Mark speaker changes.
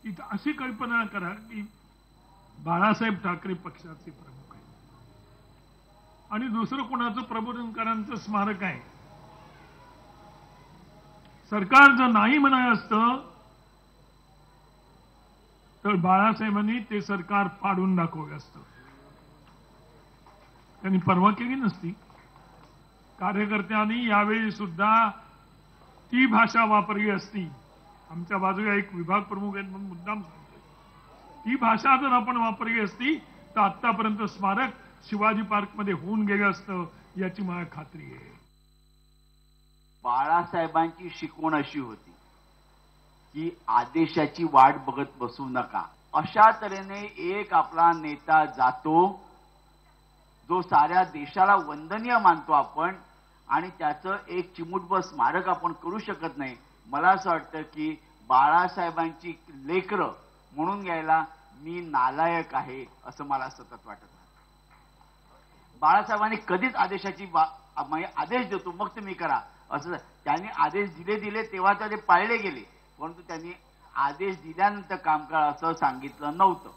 Speaker 1: की अशी कल्पना करा की बाळासाहेब ठाकरे पक्षाचे प्रमुख आहेत आणि दुसरं कोणाचं प्रबोधनकारांचं स्मारक आहे. सरकार जर नाही म्हणाय असतं तर बाळासाहेबांनी ते सरकार फाडून दाखवलं असतं. त्यांनी परवा केली नसती. कार्यकर्त्यांनी यावेळी सुद्धा ती भाषा वापरली असती. आमच्या बाजूला एक विभाग प्रमुख आहेत म्हणून मुद्दाम सांगतोय. ती भाषा जर आपण वापरली असती तर आतापर्यंत स्मारक शिवाजी पार्कमध्ये होऊन गेलं असतं याची मला खात्री आहे.
Speaker 2: बाळासाहेबांची शिकवण अशी होती की आदेशाची वाट बघत बसू नका. अशा तऱ्हेने एक आपला नेता जातो जो साऱ्या देशाला वंदनीय मानतो आपण आणि त्याचं एक चिमूटभर स्मारक आपण करू शकत नाही. मला असं वाटतं की बाळासाहेबांची लेकरं म्हणून घ्यायला मी नालायक आहे असं मला सतत वाटत आहे. बाळासाहेबांनी कधीच आदेशाची आदेश देतो मग तुम्ही करा असं त्यांनी आदेश दिले तेव्हा ते पाळले गेले, परंतु त्यांनी आदेश दिल्यानंतर काम करा असं सांगितलं नव्हतं.